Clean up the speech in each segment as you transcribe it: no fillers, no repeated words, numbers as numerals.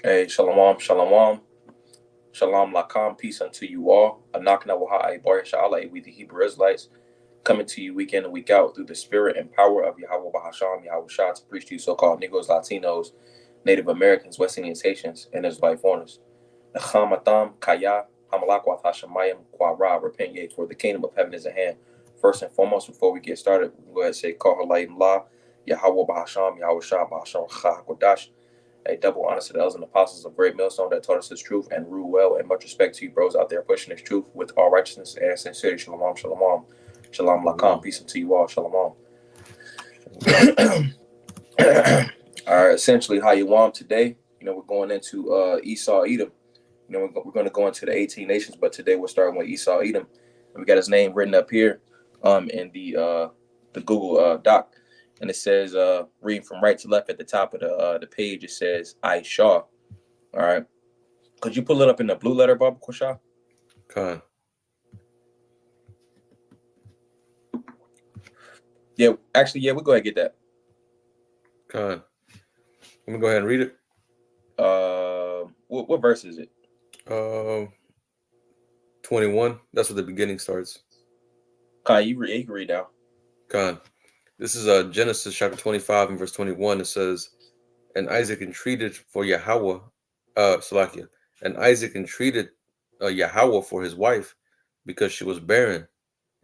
Hey, shalom, shalom, shalom, lakam, peace unto you all. Anakna waha bar shala, we the Hebrew Israelites, coming to you week in and week out through the spirit and power of Yahweh Bahasham, Yahweh Shah, to preach to you so-called Negroes, Latinos, Native Americans, West Indians, Haitians, and Israelite foreigners. Nacham atam, kaya, hamalakwat hashemayim, kwara, repent ye, for the kingdom of heaven is at hand. First and foremost, before we get started, we'll go ahead and say, call her la, Yahweh Bahasham, Yahweh Shah, Bahasham, Chah, Kodash. A double honor to the elders and apostles of Great Millstone that taught us this truth and rule well. And much respect to you, bros, out there pushing this truth with all righteousness and sincerity. Shalom, shalom. Shalom, lakam. Peace unto you all. Shalom. All right, essentially, how you want today. We're going into Esau, Edom. We're going to go into the 18 nations, but today we're starting with Esau, Edom. And we got his name written up here in the Google Doc. And it says, reading from right to left at the top of the page, it says Ishawa. All right. Could you pull it up in the blue letter, Baba Kwasha? Con. Yeah, actually, we'll go ahead and get that. Con. Let me go ahead and read it. What verse is it? 21. That's where the beginning starts. Con, you can read now. Con. This is Genesis chapter 25 and verse 21. It says, and Isaac entreated for Yahweh, Salakia, and Isaac entreated Yahweh for his wife because she was barren,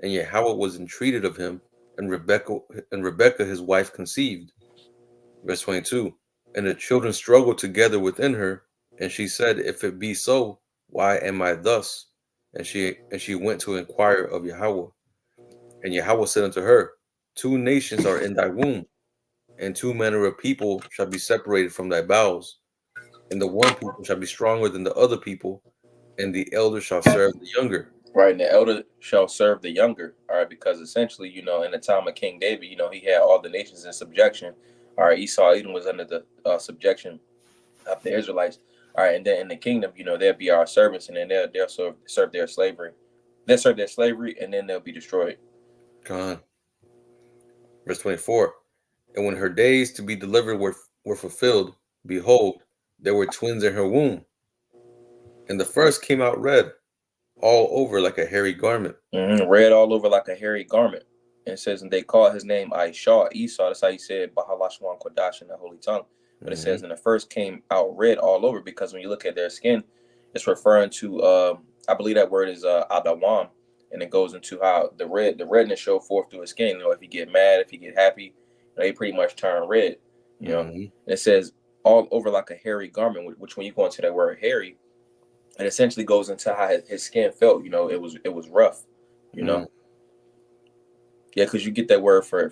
and Yahweh was entreated of him, and Rebekah his wife conceived. Verse 22. And the children struggled together within her, and she said, if it be so, why am I thus? And she went to inquire of Yahweh. And Yahweh said unto her, two nations are in thy womb, and two manner of people shall be separated from thy bowels. And the one people shall be stronger than the other people, and the elder shall serve the younger. Right, and the elder shall serve the younger. All right, because essentially, in the time of King David, he had all the nations in subjection. All right, Esau, Edom was under the subjection of the Israelites. All right, and then in the kingdom, they'll be our servants, and then they'll serve their slavery. They'll serve their slavery, and then they'll be destroyed. God. Verse 24. And when her days to be delivered were fulfilled, behold, there were twins in her womb. And the first came out red, all over like a hairy garment. Red all over like a hairy garment. And it says, and they called his name Ishawa, Esau. That's how you say it, Bahalashwan Kodash in the Holy Tongue. But it says, and the first came out red all over, because when you look at their skin, it's referring to, I believe that word is Adawam. And it goes into how the redness show forth through his skin. If you get mad, if you get happy, they pretty much turn red. And it says all over like a hairy garment, which when you go into that word hairy, it essentially goes into how his skin felt. It was rough. Yeah, because you get that word for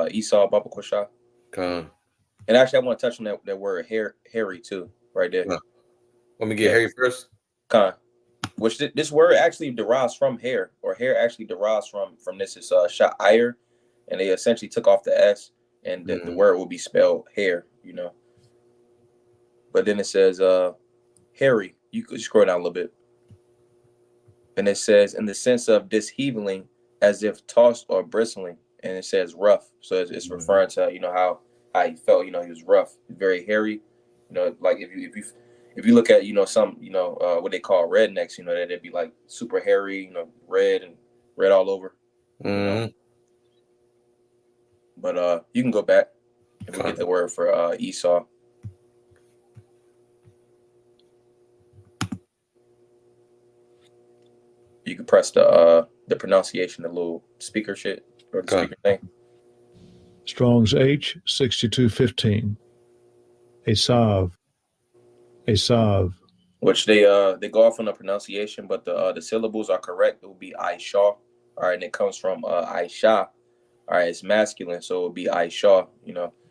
Esau, Baba Kwasha. And actually, I want to touch on that word hairy too, right there. Let me get hairy first. Con. Which this word actually derives from hair, or hair actually derives from this is sha'ir, and they essentially took off the S, and the word will be spelled hair, But then it says hairy. You could scroll down a little bit. And it says, in the sense of disheveling, as if tossed or bristling, and it says rough. So it's referring to how he felt. He was rough, very hairy. Like if you look at some what they call rednecks, that they'd be like super hairy, red all over. But you can go back and we get the word for Esau. You can press the pronunciation, the little speaker shit or the speaker thing. Strong's H 6215. Esau. Which they go off on the pronunciation, but the syllables are correct. It will be Ishaw. All right, and it comes from Isha. All right, it's masculine, so it would be Ishaw.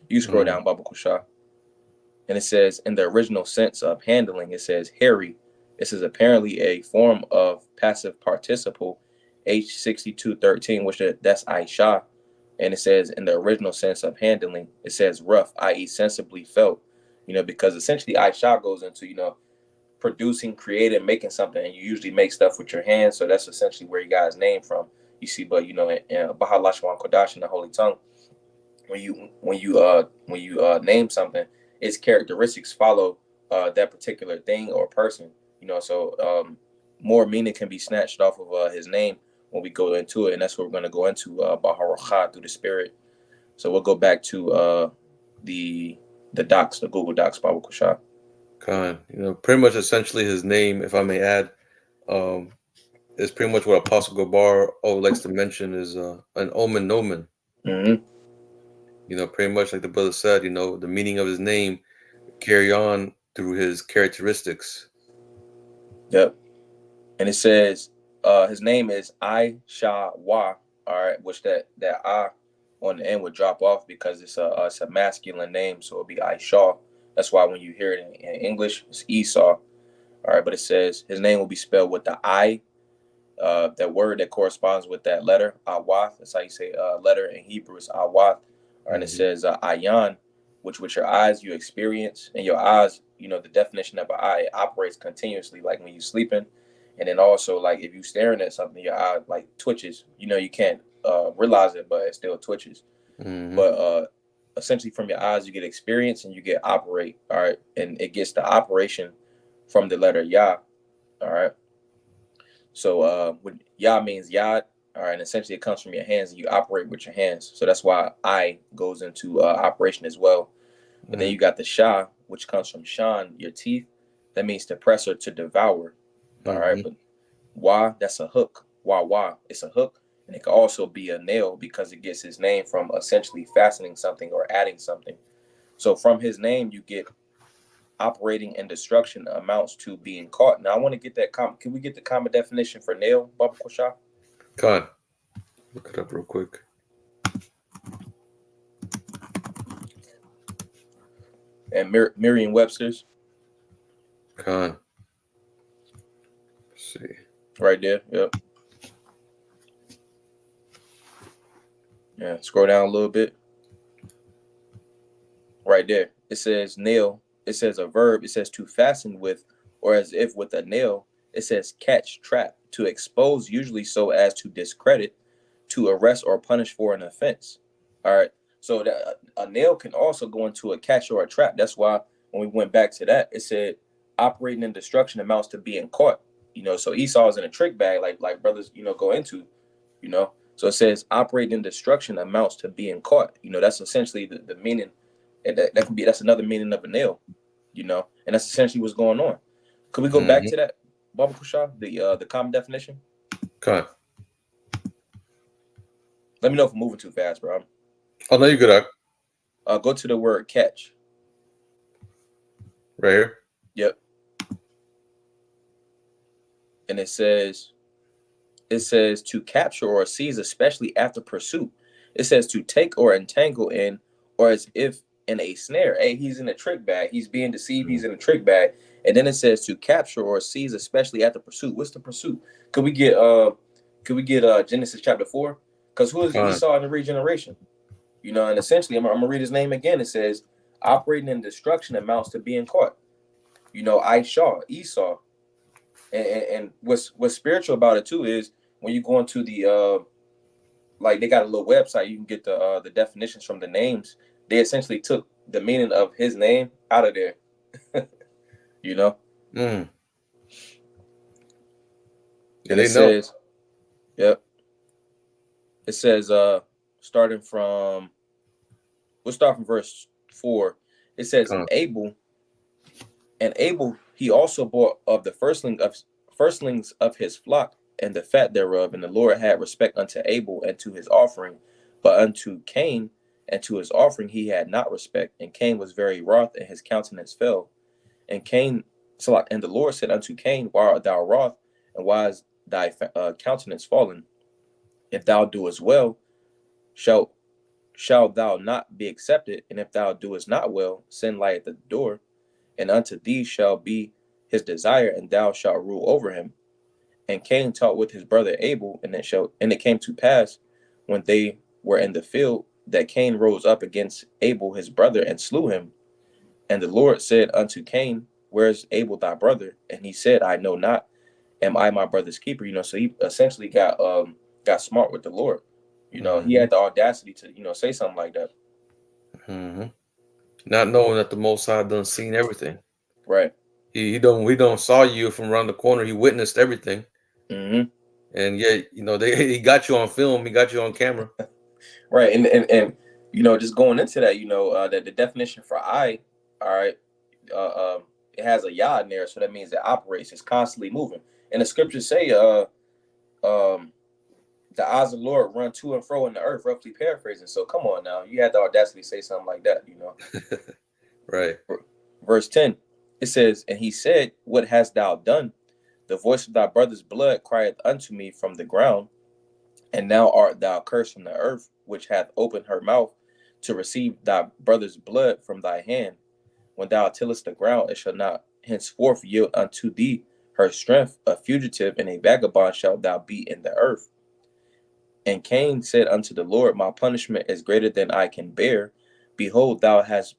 You scroll down, Baba Kusha. And it says, in the original sense of handling, it says hairy. This is apparently a form of passive participle, H6213, which that's Isha. And it says, in the original sense of handling, it says rough, i.e. sensibly felt. Because essentially Isha goes into, producing, creating, making something, and you usually make stuff with your hands. So that's essentially where you got his name from. You see, but in Bahalashwan Kodash in the Holy Tongue, when you name something, its characteristics follow that particular thing or person. So more meaning can be snatched off of his name when we go into it, and that's what we're going to go into Baharakha through the Spirit. So we'll go back to the docs, the Google Docs, Baba Kushah. Khan, pretty much essentially his name, if I may add, is pretty much what Apostle Gabar likes to mention is an omen nomen. Mm-hmm. Pretty much like the brother said, the meaning of his name carry on through his characteristics. Yep. And it says his name is Ishawa, all right, which that I on the end would drop off because it's a masculine name, so it'll be Ishaw. That's why when you hear it in English, it's Esau. All right, but it says his name will be spelled with the I, that word that corresponds with that letter, Awath. That's how you say letter in Hebrew is Awath. All right, and it says Ayan, which with your eyes you experience, and your eyes, the definition of an eye, it operates continuously, like when you're sleeping. And then also, like if you're staring at something, your eye like twitches. You can't realize it, but it still twitches. Mm-hmm. But essentially, from your eyes, you get experience and you get operate. All right, and it gets the operation from the letter Yah. All right. So when Yah means Yad. All right, and essentially it comes from your hands, and you operate with your hands. So that's why I goes into operation as well. But then you got the Shah, which comes from Shan, your teeth. That means to press or to devour. All right, but Wah, that's a hook. Wah, it's a hook. And it can also be a nail because it gets his name from essentially fastening something or adding something. So from his name, you get operating and destruction amounts to being caught. Now, I want to get that. Can we get the common definition for nail, Baba Kushah? Khan, look it up real quick. And Merriam-Webster's. Khan. Let's see. Right there. Yep. Yeah. Scroll down a little bit. Right there. It says nail. It says a verb. It says to fasten with, or as if with a nail. It says catch, trap, to expose, usually so as to discredit, to arrest or punish for an offense. All right. So that a nail can also go into a catch or a trap. That's why when we went back to that, it said operating in destruction amounts to being caught. So Esau is in a trick bag, like brothers, go into, So it says operating in destruction amounts to being caught. That's essentially the meaning. And that's another meaning of a nail, and that's essentially what's going on. Could we go back to that, Baba Kushah, the common definition? Khan. Let me know if I'm moving too fast, bro. Oh no, you're good. Go to the word catch. Right here. Yep. And it says to capture or seize, especially after pursuit. It says to take or entangle in, or as if in a snare. Hey, he's in a trick bag. He's being deceived. He's in a trick bag. And then it says to capture or seize, especially after pursuit. What's the pursuit? Could we get Genesis chapter 4? Because who is Esau in the regeneration? And essentially, I'm gonna read his name again. It says operating in destruction amounts to being caught. Esau. And what's spiritual about it too is when you go into the like they got a little website, you can get the definitions from the names. They essentially took the meaning of his name out of there. Yeah, and they it says, yep. It says we'll start from verse 4. It says, and Abel he also bought of the firstlings of his flock and the fat thereof, and the Lord had respect unto Abel and to his offering, but unto Cain and to his offering he had not respect. And Cain was very wroth, and his countenance fell. And the Lord said unto Cain, why art thou wroth, and why is thy countenance fallen? If thou doest well, shalt thou not be accepted, and if thou doest not well, sin lieth at the door, and unto thee shall be his desire, and thou shalt rule over him. And Cain talked with his brother Abel, and it came to pass when they were in the field that Cain rose up against Abel his brother and slew him. And the Lord said unto Cain, where is Abel thy brother? And he said, I know not. Am I my brother's keeper? So he essentially got smart with the Lord. He had the audacity to say something like that. Not knowing that the Most High done seen everything. Right. He don't saw you from around the corner. He witnessed everything, Mm-hmm. and yet he got you on film. He got you on camera. Right. And just going into that, that the definition for eye, all right, it has a yah in there, so that means it operates. It's constantly moving. And the scriptures say, the eyes of the Lord run to and fro in the earth, roughly paraphrasing. So come on now, you had the audacity to say something like that, Right. Verse 10, it says, and he said, what hast thou done? The voice of thy brother's blood crieth unto me from the ground, and now art thou cursed from the earth, which hath opened her mouth to receive thy brother's blood from thy hand. When thou tillest the ground, it shall not henceforth yield unto thee her strength. A fugitive and a vagabond shalt thou be in the earth. And Cain said unto the Lord, my punishment is greater than I can bear. Behold, thou hast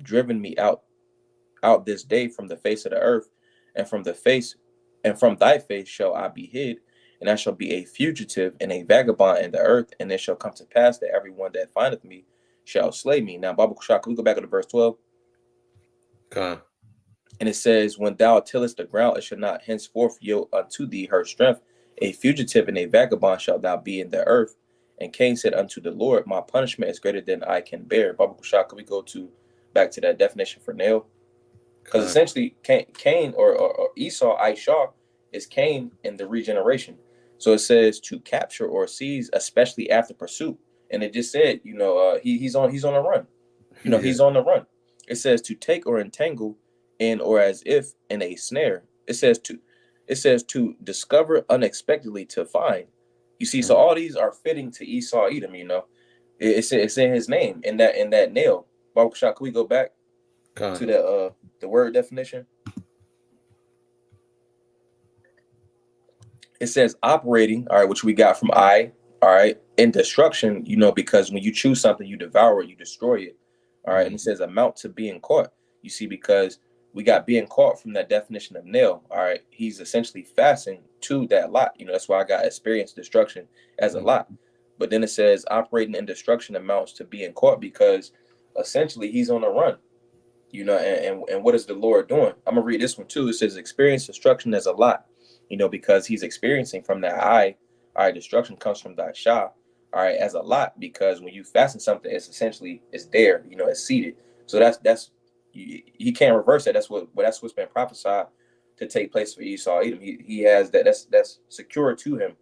driven me out this day from the face of the earth, and from thy face shall I be hid, and I shall be a fugitive and a vagabond in the earth, and it shall come to pass that everyone that findeth me shall slay me. Now, Bible Shah, can we go back to verse 12? Con. And it says, when thou tillest the ground, it shall not henceforth yield unto thee her strength. A fugitive and a vagabond shalt thou be in the earth. And Cain said unto the Lord, my punishment is greater than I can bear. Bible Shah, can we go back to that definition for nail? Because essentially, Cain or Esau, Ishawa, is Cain in the regeneration. So it says to capture or seize, especially after pursuit. And it just said, he's on a run. He's on the run. It says to take or entangle in or as if in a snare. It says to discover unexpectedly, to find. You see, so all these are fitting to Esau Edom. It's in his name in that nail. Baruch Shah, can we go back to the word definition? It says operating, all right, which we got from I, all right, in destruction, because when you choose something, you devour it, you destroy it, all right. And it says amount to being caught. You see, because we got being caught from that definition of nail, all right. He's essentially fastened to that lot. That's why I got experience destruction as a lot. But then it says operating in destruction amounts to being caught, because essentially he's on a run. And what is the Lord doing? I'm gonna read this one too. It says experience destruction as a lot, because he's experiencing from that eye. All right, destruction comes from that Shah, all right, as a lot, because when you fasten something, it's there, it's seated. So that's he can't reverse that. That's what's been prophesied to take place for Esau Edom. He has that. That's secure to him.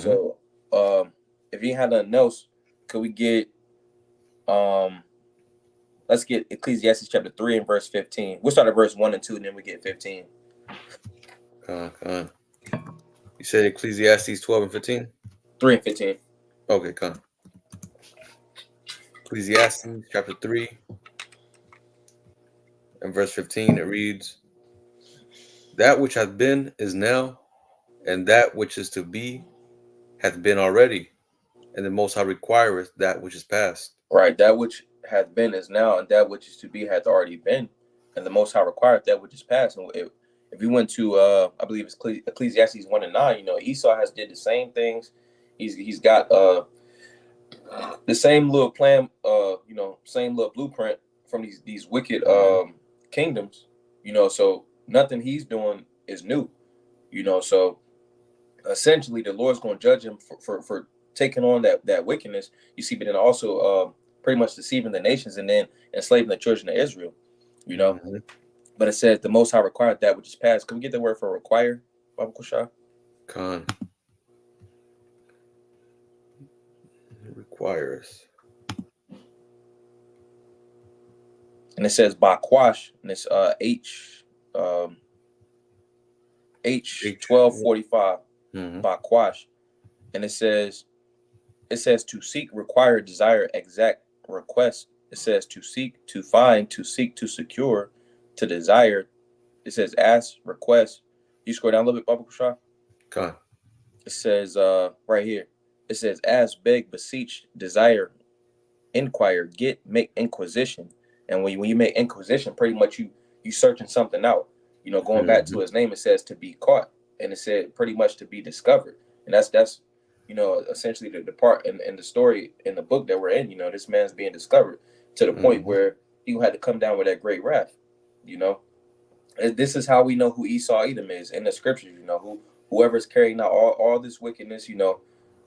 So if you have nothing else, could we get let's get Ecclesiastes chapter 3 and verse 15. We'll start at verse 1 and 2, and then we get 15. You said Ecclesiastes 12 and 15? 3 and 15. Okay, come. Ecclesiastes chapter 3 and verse 15, it reads, that which hath been is now, and that which is to be hath been already, and the Most High requireth that which is past. Right, that which hath been is now, and that which is to be hath already been, and the Most High requireth that which is past. And if we went to, I believe it's Ecclesiastes 1 and 9, Esau has did the same things. He's got the same little plan, same little blueprint from these wicked kingdoms, so nothing he's doing is new, so essentially the Lord's going to judge him for taking on that wickedness, you see, but then also pretty much deceiving the nations and then enslaving the children of Israel, But it says the Most High required that which is past. Can we get the word for require, Baba Kushah? Con. Requires. And it says Bakwash, and it's H1245, Bakwash. And it says to seek, require, desire, exact, request. It says to seek, to find, to seek, to secure, to desire. It says ask, request. You scroll down a little bit, Baba Kushah. Con. It says right here. It says ask, beg, beseech, desire, inquire, get, make inquisition. And when you make inquisition, pretty much you searching something out. Going back to his name, it says to be caught, and it said pretty much to be discovered. And that's essentially the part in the story in the book that we're in. This man's being discovered to the point where he had to come down with that great wrath. You know, and this is how we know who Esau Edom is in the scriptures. You know, whoever's carrying out all this wickedness. You know,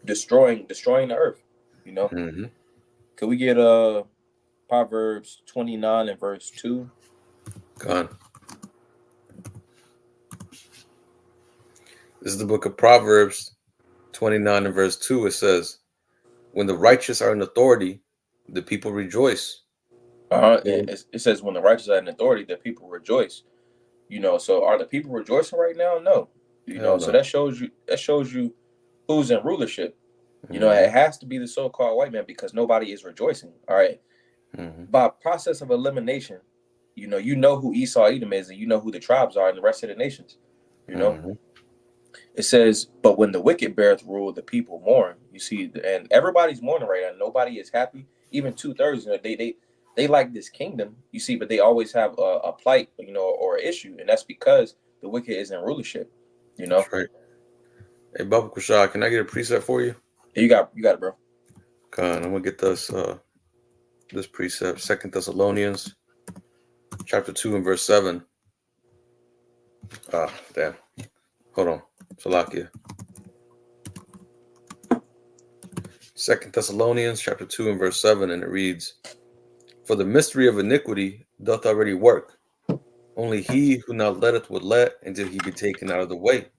destroying the earth. You know, could we get Proverbs 29 and verse 2? Gone. This is the book of Proverbs 29 and verse 2. It says, when the righteous are in authority, the people rejoice. It says, when the righteous are in authority, the people rejoice. You know, so are the people rejoicing right now? No. You know, so that shows you who's in rulership. You know, it has to be the so-called white man because nobody is rejoicing. All right. By process of elimination, you know who Esau Edom is, and you know who the tribes are and the rest of the nations. You know, it says, but when the wicked beareth rule, the people mourn. You see, and everybody's mourning right now. Nobody is happy. Even 2/3, you know, they like this kingdom. You see, but they always have a plight, you know, or an issue, and that's because the wicked is in rulership. You know. That's right. Hey, Baba Kushah, can I get a precept for you? You got it, bro. I'm gonna get this precept, 2 Thessalonians chapter 2 and verse 7. Damn. Hold on. Salakia. 2 Thessalonians chapter 2 and verse 7, and it reads, for the mystery of iniquity doth already work. Only he who now letteth would let until he be taken out of the way.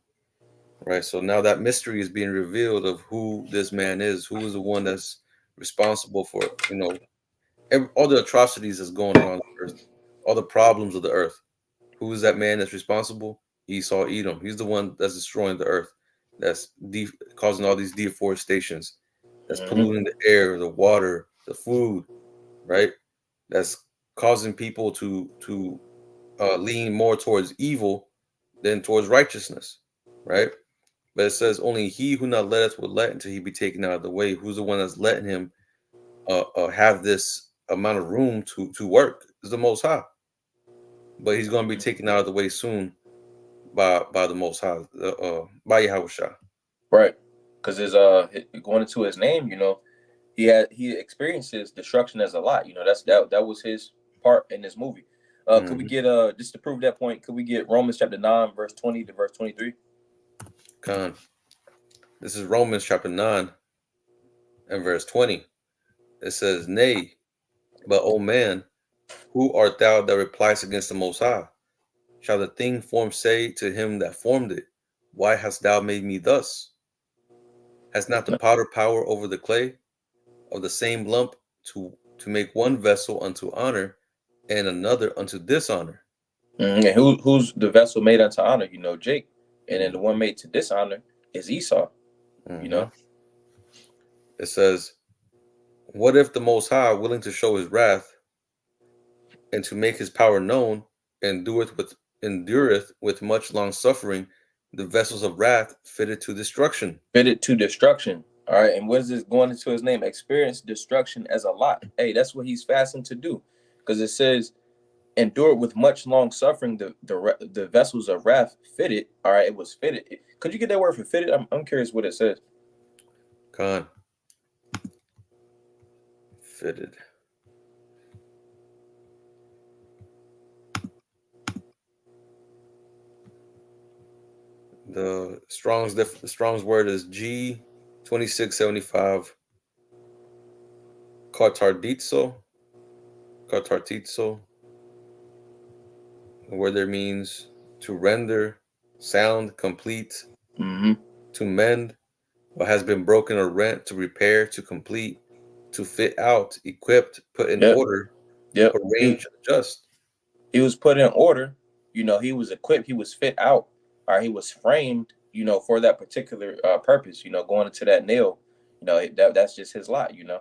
Right. So now that mystery is being revealed of who this man is, who is the one that's responsible for, you know, all the atrocities that's going on the earth, all the problems of the earth. Who is that man that's responsible? Esau Edom. He's the one that's destroying the earth, that's causing all these deforestations, that's polluting the air, the water, the food, right? That's causing people to lean more towards evil than towards righteousness, right? But it says only he who not letteth will let until he be taken out of the way. Who's the one that's letting him have this amount of room to work is the Most High. But he's going to be taken out of the way soon by the Most High, by Yahushua. Right, because it's going into his name. You know, he experiences destruction as a lot. You know, that was his part in this movie. Could we get just to prove that point? Could we get Romans chapter 9 verse 20 to verse 23? Khan. This is Romans chapter 9 and verse 20. It says, nay, but O man, who art thou that replies against the Most High? Shall the thing formed say to him that formed it, why hast thou made me thus? Has not the potter power over the clay of the same lump to make one vessel unto honor and another unto dishonor? And who's the vessel made unto honor? You know, Jake, and then the one made to dishonor is Esau. You know, it says, what if the Most High, willing to show his wrath and to make his power known, endureth with much long suffering the vessels of wrath fitted to destruction? Fitted to destruction. All right, and what is this going into his name? Experience destruction as a lot. Hey, that's what he's fastened to do, because it says, endure with much long suffering the vessels of wrath fitted. All right, it was fitted. Could you get that word for fitted? I'm curious what it says. Khan. Fitted. The Strong's word is G2675. Katartitso. Where there means to render, sound, complete, to mend what has been broken or rent, to repair, to complete, to fit out, equipped, put in order, arrange, adjust. He was put in order. You know, he was equipped. He was fit out. Or he was framed. You know, for that particular purpose. You know, going into that nail. You know, that's just his lot. You know.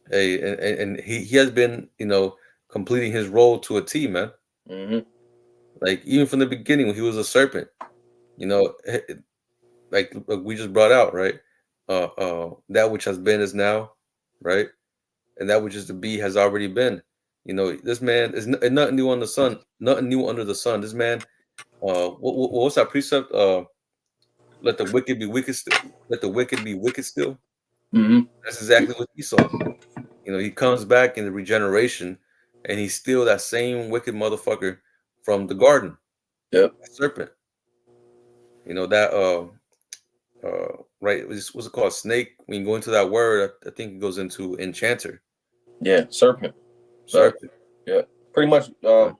Hey, and he has been, you know, completing his role to a T, man. Like even from the beginning when he was a serpent, you know, like we just brought out, right? That which has been is now, right? And that which is to be has already been. You know, this man is nothing new on the sun, nothing new under the sun. This man, what's that precept? Let the wicked be wicked still. Let the wicked be wicked still. That's exactly what Esau. You know, he comes back in the regeneration, and he's still that same wicked motherfucker from the garden. Yep. That serpent. You know that right? What's it called? Snake. When you go into that word, I think it goes into enchanter. Yeah, serpent. Serpent. Yeah, pretty much a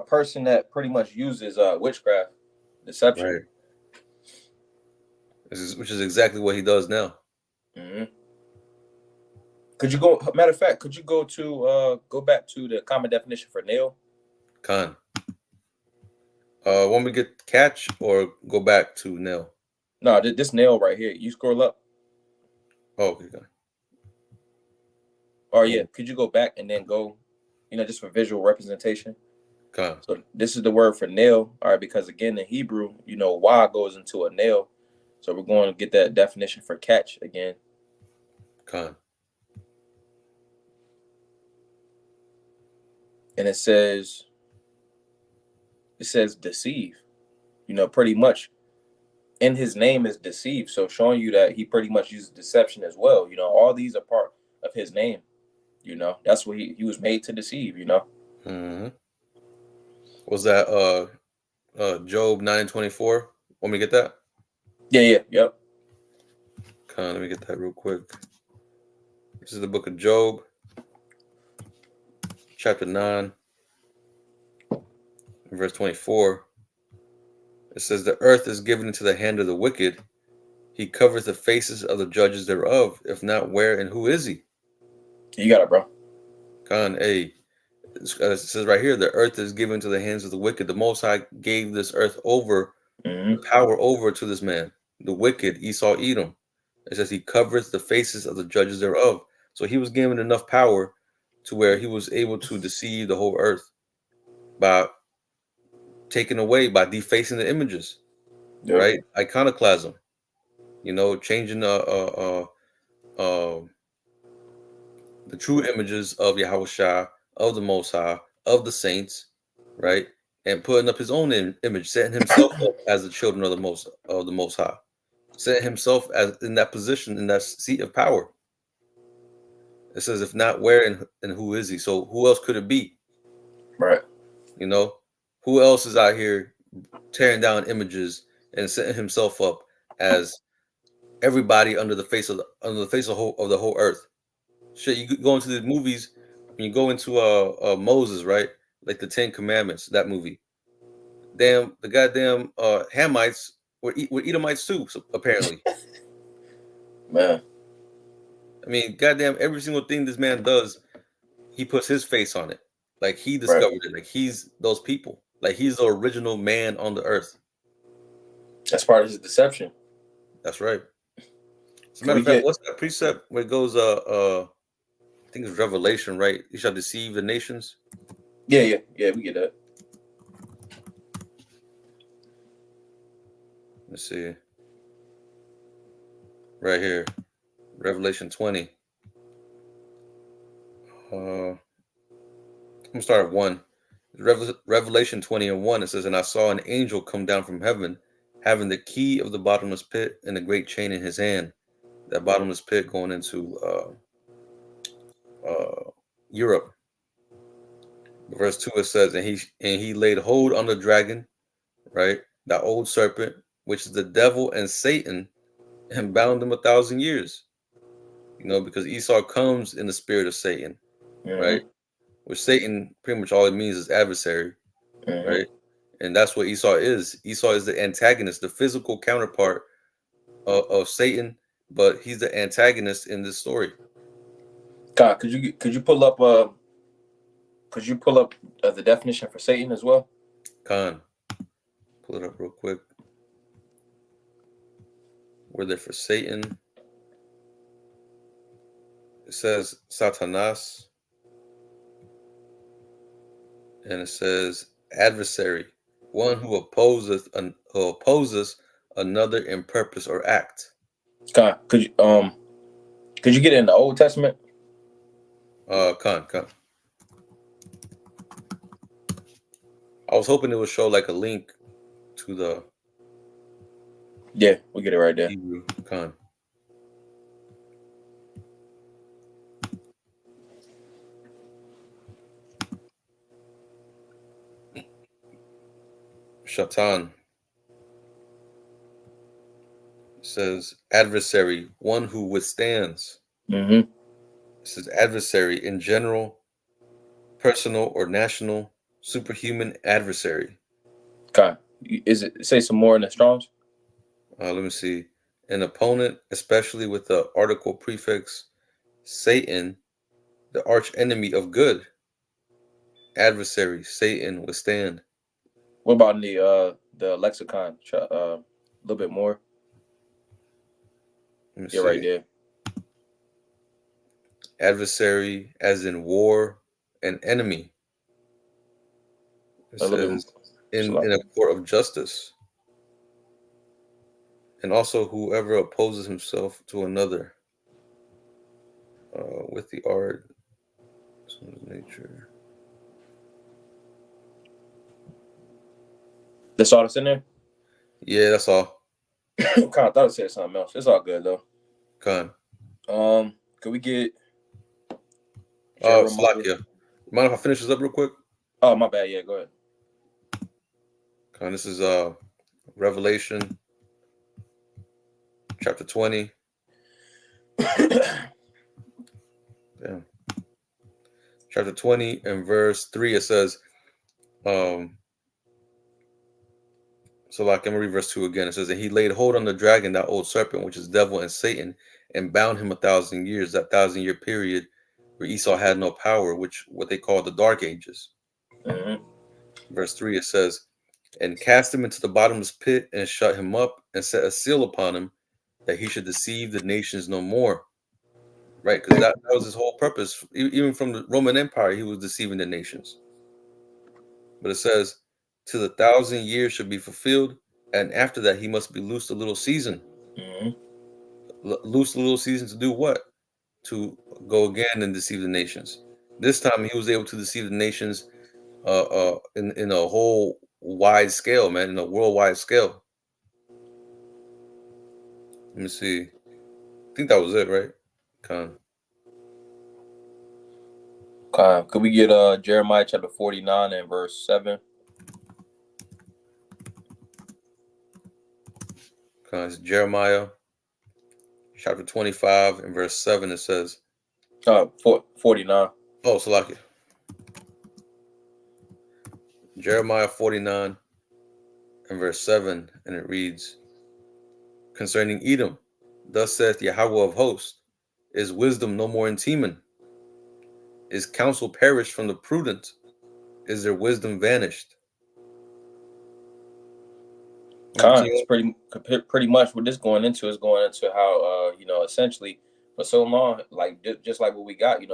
person that pretty much uses witchcraft, deception. Right. Which is exactly what he does now. Mm-hmm. Could you go? Matter of fact, could you go back to the common definition for nail? Khan. Want me to get catch or go back to nail? No, this nail right here. You scroll up. Oh, okay. Khan. Or yeah, could you go back and then go, just for visual representation? Khan. So this is the word for nail. All right, because again in Hebrew, Y goes into a nail. So we're going to get that definition for catch again. Khan. And it says deceive. Pretty much in his name is deceive. So showing you that he pretty much uses deception as well. All these are part of his name. That's what he was made to deceive, Mm-hmm. Was that Job 9:24? Want me to get that? Yeah, yep. Let me get that real quick. This is the book of Job, chapter 9, verse 24. It says, "The earth is given into the hand of the wicked. He covers the faces of the judges thereof. If not, where and who is he?" You got it, bro. It says right here, the earth is given to the hands of the wicked. The Most High gave this earth over, the power over to this man, the wicked, Esau, Edom. It says he covers the faces of the judges thereof. So he was given enough power to where he was able to deceive the whole earth by taking away, by defacing the images, right? Iconoclasm, changing the true images of Yahweh, of the Most High, of the saints, right? And putting up his own image, setting himself up as the children of the Most High, setting himself as in that position, in that seat of power. It says, if not, where and who is he? So who else could it be? Right. Who else is out here tearing down images and setting himself up as everybody under the face of the whole earth? Shit, you go into the movies, when you go into Moses, right? Like the Ten Commandments, that movie. Damn, the goddamn Hamites were Edomites too, so apparently. Man. I mean, goddamn, every single thing this man does, he puts his face on it. Like he discovered it. Like he's those people. Like he's the original man on the earth. That's part of his deception. That's right. As a matter of fact, what's that precept where it goes I think it's Revelation, right? You shall deceive the nations. Yeah, we get that. Let's see. Right here. Revelation 20. I'm gonna start at 1. Revelation 20:1. It says, "And I saw an angel come down from heaven, having the key of the bottomless pit and a great chain in his hand." That bottomless pit going into Europe. Verse 2, it says, and he laid hold on the dragon, right? That old serpent, which is the devil and Satan, and bound him 1,000 years. Because Esau comes in the spirit of Satan, right? Which Satan, pretty much all it means is adversary, right? And that's what Esau is. Esau is the antagonist, the physical counterpart of Satan, but he's the antagonist in this story. God, could you pull up the definition for Satan as well? Khan, pull it up real quick. Were there for Satan? It says Satanas, and it says adversary, one who opposes another in purpose or act. God, could you get it in the Old Testament? Khan. I was hoping it would show like a link to the. Yeah, we'll get it right there. Hebrew. Khan. Shatan. It says adversary, one who withstands. Mm-hmm. It says adversary in general, personal or national, superhuman adversary. Okay. Is it say some more in the Strong's? Let me see. An opponent, especially with the article prefix Satan, the arch enemy of good. Adversary, Satan, withstand. What about in the lexicon? A little bit more. Let me Yeah, see. right there. Adversary, as in war, an enemy. It A little bit. says in a court of justice. And also whoever opposes himself to another with the art of nature. That's all that's in there? Yeah, that's all. Kind of thought it said something else. It's all good though. Con. Could we get Jeremiah? Salakia. Mind if I finish this up real quick? Oh, my bad. Yeah, go ahead. Con, this is Revelation chapter 20. Damn. Chapter 20 and verse 3, it says, so like I'm gonna read verse 2 again. It says, and he laid hold on the dragon, that old serpent, which is devil and Satan, and bound him 1,000 years, that 1,000-year period where Esau had no power, which what they call the dark ages. Mm-hmm. Verse 3, it says, and cast him into the bottomless pit and shut him up and set a seal upon him that he should deceive the nations no more. Right? Because that was his whole purpose. Even from the Roman Empire, he was deceiving the nations. But it says, till the 1,000 years should be fulfilled, and after that he must be loosed a little season. Mm-hmm. Loose a little season to do what? To go again and deceive the nations. This time he was able to deceive the nations in a whole wide scale, man, in a worldwide scale. Let me see. I think that was it, right? Could we get Jeremiah chapter 49 and verse 7? It's Jeremiah chapter 25 and verse 7. It says, 49. Oh, Salakia. Jeremiah 49 and verse 7, and it reads, concerning Edom, thus saith Yahweh of hosts, is wisdom no more in Teman? Is counsel perished from the prudent? Is their wisdom vanished? It's pretty much what this going into is going into how essentially for so long, like just like what we got, he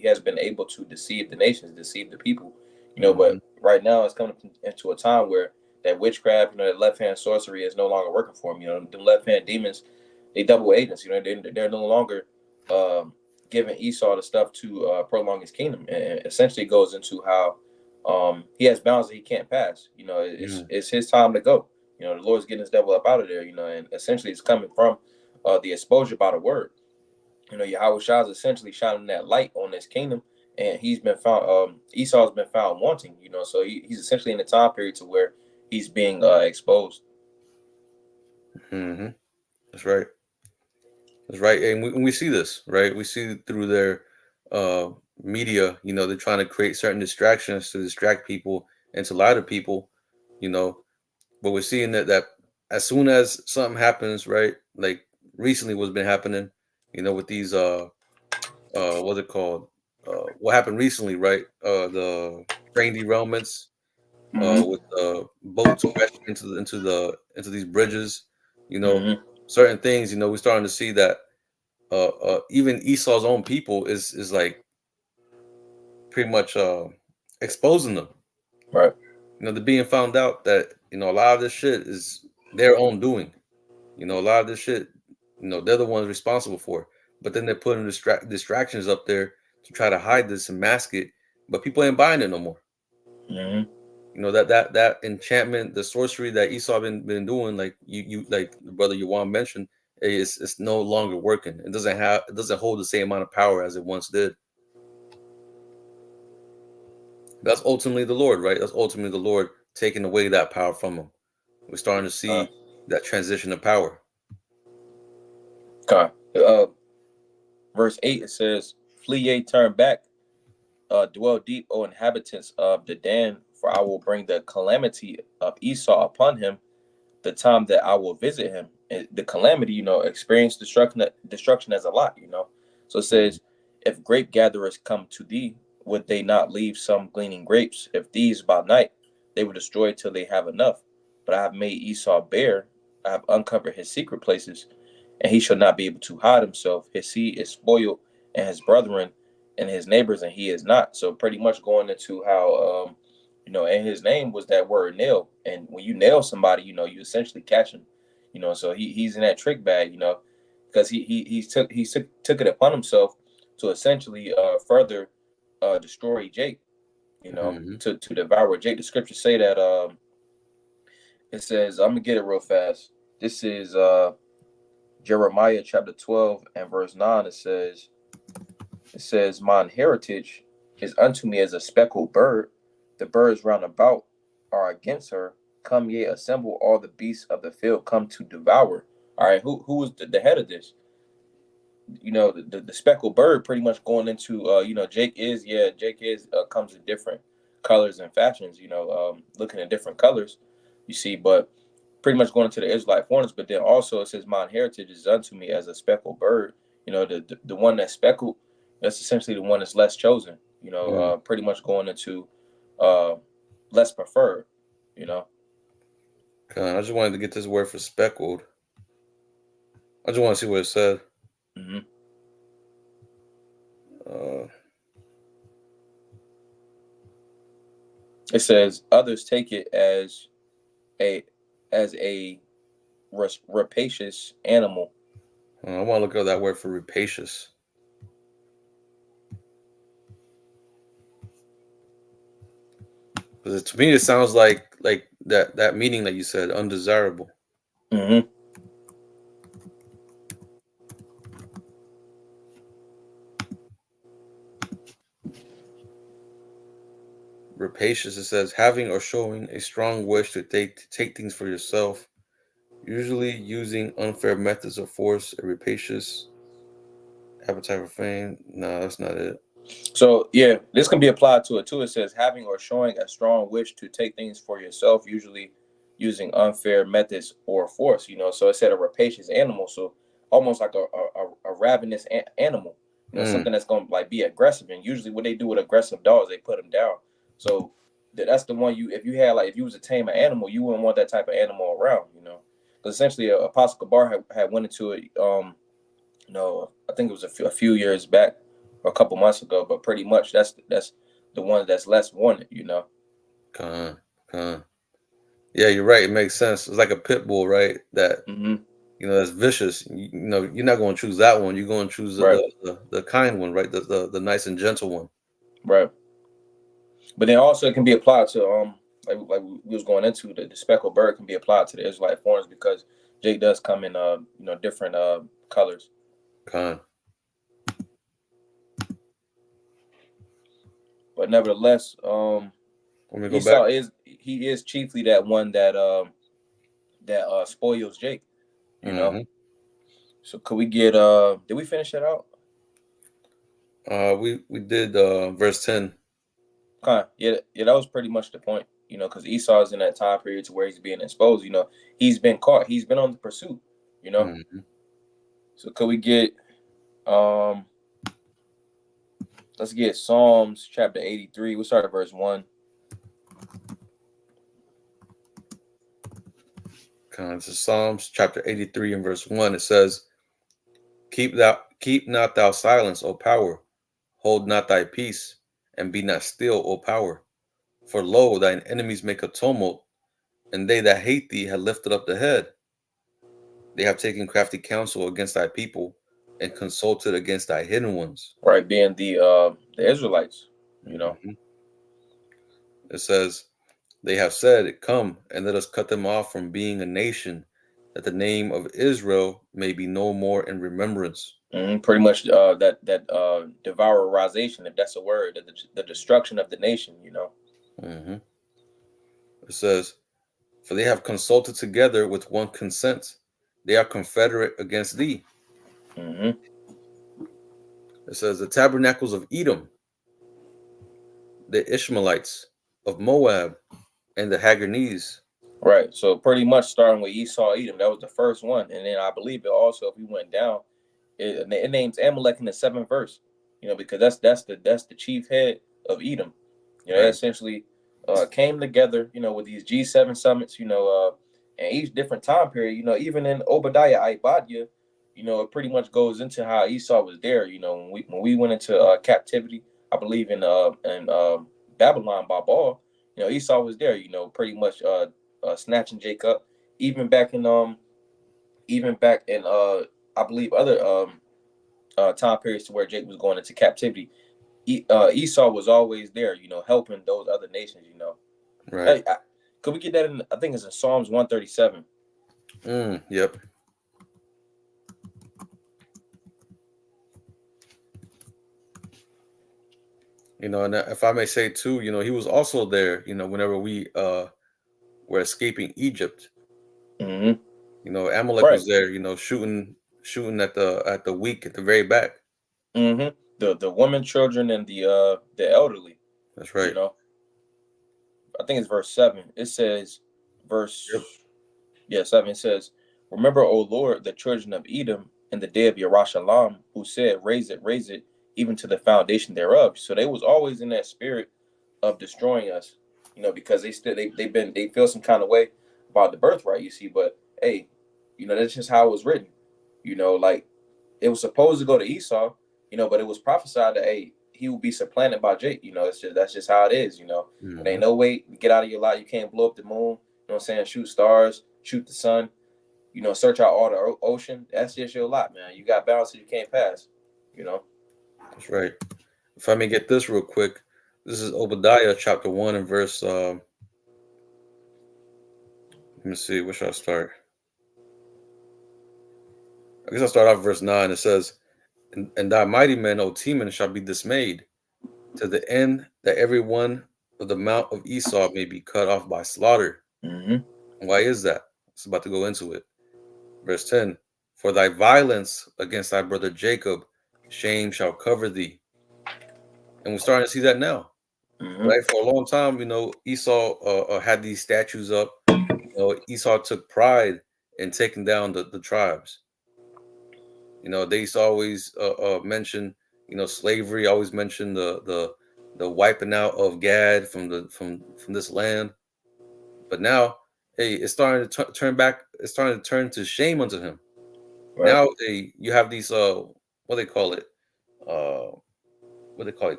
has been able to deceive the nations, deceive the people, but right now it's coming into a time where that witchcraft, that left hand sorcery is no longer working for him. The left hand demons, they double agents, they're no longer giving Esau the stuff to prolong his kingdom, and essentially goes into how he has bounds that he can't pass. It's his time to go. The Lord's getting his devil up out of there, and essentially it's coming from the exposure by the word. Yahweh Shah is essentially shining that light on this kingdom, and he's been found, Esau's been found wanting, so he's essentially in the time period to where he's being exposed. Mm-hmm. That's right. That's right. And we see this, right? We see through their media, they're trying to create certain distractions to distract people and to lie to people, but we're seeing that as soon as something happens, right? Like recently what's been happening, with these what's it called? What happened recently, right? The train derailments, with boats crashing into these bridges, certain things, we're starting to see that even Esau's own people is like pretty much exposing them. Right. They're being found out that a lot of this shit is their own doing. A lot of this shit, they're the ones responsible for. But then they're putting distractions up there to try to hide this and mask it. But people ain't buying it no more. That enchantment, the sorcery that Esau been doing, like you like the brother Yuan mentioned, it's no longer working. It doesn't hold the same amount of power as it once did. That's ultimately the Lord, right? That's ultimately the Lord taking away that power from him. We're starting to see that transition of power. Verse 8, it says, "Flee ye, turn back, dwell deep, O inhabitants of the Dan, for I will bring the calamity of Esau upon him, the time that I will visit him." And the calamity, experience destruction as a lot, So it says, "If grape gatherers come to thee, would they not leave some gleaning grapes? If these by night, they will destroy till they have enough. But I have made Esau bare, I have uncovered his secret places, and he shall not be able to hide himself. His seed is spoiled, and his brethren and his neighbors, and he is not." So pretty much going into how, and his name was that word nail. And when you nail somebody, you essentially catch him, so he's in that trick bag, because he took it upon himself to essentially further destroy Jake, to devour Jake. The scriptures say that it says, I'm gonna get it real fast. This is Jeremiah chapter 12 and verse 9. It says, "Mine heritage is unto me as a speckled bird. The birds round about are against her. Come ye, assemble all the beasts of the field, come to devour." All right, who is the head of this? The speckled bird, pretty much going into Jake is comes in different colors and fashions, looking at different colors, you see, but pretty much going into the Israelite foreigners. But then also it says, "Mine heritage is unto me as a speckled bird." The one that's speckled, that's essentially the one that's less chosen, pretty much going into less preferred, I just wanted to get this word for speckled. I just want to see what it said. Mm-hmm. It says, "Others take it as a rapacious animal." I want to look up that word for rapacious. Because to me, it sounds like that meaning that you said, undesirable. Mm-hmm. Rapacious, it says, having or showing a strong wish to take things for yourself, usually using unfair methods of force. A rapacious appetite for fame. No, that's not it. So yeah, this can be applied to it too. It says, having or showing a strong wish to take things for yourself, usually using unfair methods or force. So it said a rapacious animal, so almost like a ravenous animal. Something that's gonna like be aggressive. And usually, what they do with aggressive dogs, they put them down. So that's the one if you was to tame an animal, you wouldn't want that type of animal around. Because essentially, Apostle Kabar had went into it. I think it was a few years back, or a couple months ago, but pretty much that's the one that's less wanted, Con. Yeah, you're right. It makes sense. It's like a pit bull, right? That Mm-hmm. that's vicious. You're not going to choose that one. You're going to choose Right. the kind one, right? The nice and gentle one. Right. But then also it can be applied to like we was going into the speckled bird can be applied to the Israelite foreigners, because Jake does come in different colors. Con. But nevertheless, Esau is chiefly that one that spoils Jake, So could we get did we finish that out? We did verse 10. Yeah, that was pretty much the point, because Esau is in that time period to where he's being exposed. He's been caught, he's been on the pursuit, So could we get let's get Psalms chapter 83. We'll start at verse 1. This is Psalms chapter 83 and verse 1. It says, Keep not thou silence, O power, hold not thy peace, and be not still, O power. For lo, thine enemies make a tumult, and they that hate thee have lifted up the head. They have taken crafty counsel against thy people, and consulted against thy hidden ones. Right, being the Israelites, It says, They have said, Come, and let us cut them off from being a nation, that the name of Israel may be no more in remembrance. Pretty much that devourization, if that's a word, the destruction of the nation, It says, "For they have consulted together with one consent; they are confederate against thee." Mm-hmm. It says, "The tabernacles of Edom, the Ishmaelites of Moab, and the Haganese." Right. So pretty much starting with Esau, Edom, that was the first one, and then I believe it also, if we went down, it names Amalek in the 7th verse. Because that's the chief head of Edom. They Right. essentially came together. With these G7 summits. And each different time period. Even in Obadiah, Ibadiah, it pretty much goes into how Esau was there. When we went into captivity, I believe in Babylon, Babal. Esau was there. Pretty much snatching Jacob, even back in I believe other time periods to where Jacob was going into captivity. Esau was always there, helping those other nations. Right. Hey, could we get that in? I think it's in Psalms 137. Yep. And if I may say too, he was also there, whenever we were escaping Egypt. Mm-hmm. Amalek Right. was there, shooting at the weak at the very back. Mm-hmm. The women, children, and the elderly. That's You right. know, I think it's verse 7. It says, Yep. verse 7. It says, "Remember, O Lord, the children of Edom in the day of Yerushalayim, who said, raise it, even to the foundation thereof." So they was always in that spirit of destroying us, because they feel some kind of way about the birthright, you see. But hey, that's just how it was written. Like it was supposed to go to Esau, but it was prophesied that hey, he will be supplanted by Jake. That's just how it is. It ain't Mhm. no way to get out of your life. You can't blow up the moon. You know what I'm saying? Shoot stars, shoot the sun. Search out all the ocean. That's just your lot, man. You got boundaries you can't pass. That's right. If I may get this real quick, this is Obadiah chapter 1 and verse. Let me see. Where should I start? I guess I'll start off verse 9. It says, "And thy mighty men, O Teman, shall be dismayed, to the end that every one of the mount of Esau may be cut off by slaughter." Mm-hmm. Why is that? It's about to go into it. Verse 10, "For thy violence against thy brother Jacob, shame shall cover thee." And we're starting to see that now, Mm-hmm. right? For a long time, Esau had these statues up. Esau took pride in taking down the tribes. They used to always mention, slavery, always mention the wiping out of Gad from this land. But now, hey, it's starting to turn back. It's starting to turn to shame unto him. Right. Now, you have these what they call it, uh,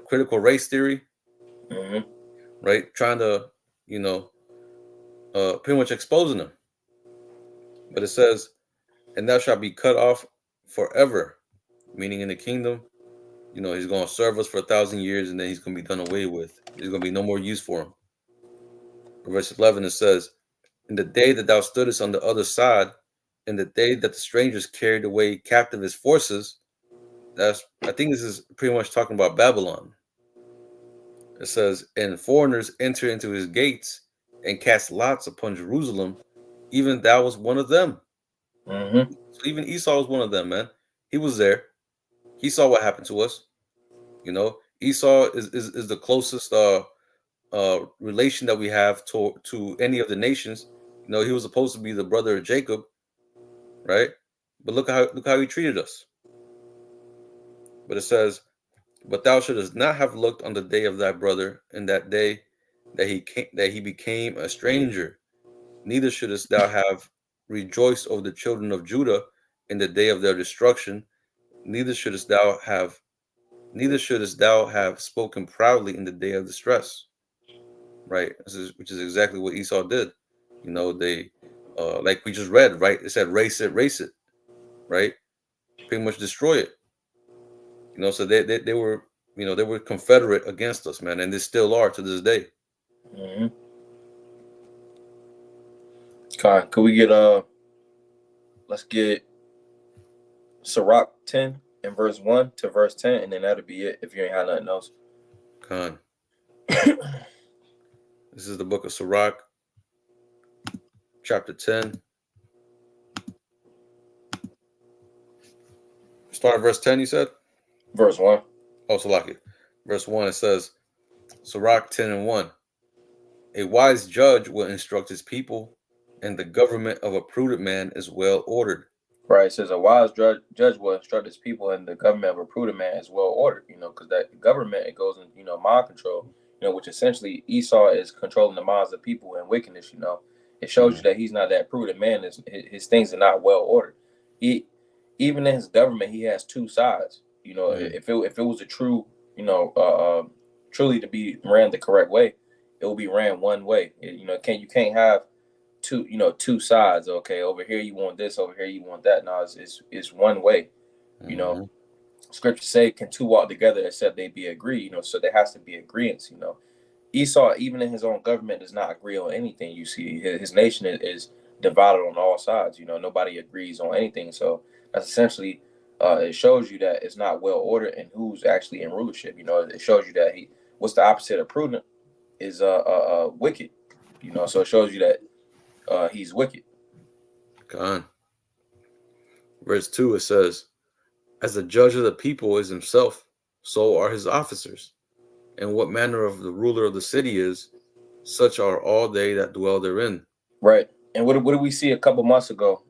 critical race theory, Mm-hmm. right? Trying to, you know, pretty much exposing them. But it says, "And thou shalt be cut off forever," meaning in the kingdom. He's going to serve us for 1,000 years, and then he's going to be done away with. There's going to be no more use for him. Verse 11, it says, "In the day that thou stoodest on the other side, in the day that the strangers carried away captive his forces," I think this is pretty much talking about Babylon. It says, "And foreigners enter into his gates and cast lots upon Jerusalem, even thou was one of them." Mm-hmm. So even Esau was one of them, man. He was there. He saw what happened to us. Esau is the closest relation that we have to any of the nations. He was supposed to be the brother of Jacob, right? But look how he treated us. But it says, "But thou shouldest not have looked on the day of thy brother, in that day that he became a stranger. Neither shouldest thou have rejoiced over the children of Judah in the day of their destruction. Neither shouldest thou have neither shouldest thou have spoken proudly in the day of distress." Right? Which is exactly what Esau did. They like we just read, right? It said race it, right? Pretty much destroy it. So they were they were confederate against us, man, and they still are to this day. Mm-hmm. Could we get let's get Sirach 10 and verse 1 to verse 10, and then that'll be it if you ain't had nothing else. Khan. This is the book of Sirach, chapter 10. Start at verse 10, you said? Verse 1. Oh, Salaki. Verse 1, it says, Sirach 10 and 1. A wise judge will instruct his people, and the government of a prudent man is well ordered. Right. It says a wise judge will instruct his people, and the government of a prudent man is well ordered. Because that government, it goes in, mind control, which essentially Esau is controlling the minds of people and wickedness. It shows you that he's not that prudent man. His things are not well ordered. Even in his government, he has two sides. If it was a true, truly to be ran the correct way, it will be ran one way. You can't have two sides. Okay, over here you want this, over here you want that. No, it's one way. Scripture say, can two walk together except they be agreed? So there has to be agreements. Esau, even in his own government, does not agree on anything. You see, his nation is divided on all sides. Nobody agrees on anything. So that's essentially, it shows you that it's not well ordered and who's actually in rulership. It shows you that what's the opposite of prudent is wicked. So it shows you that he's wicked. God. Verse 2, it says, as the judge of the people is himself, so are his officers. And what manner of the ruler of the city is, such are all they that dwell therein. Right. And what did we see a couple months ago?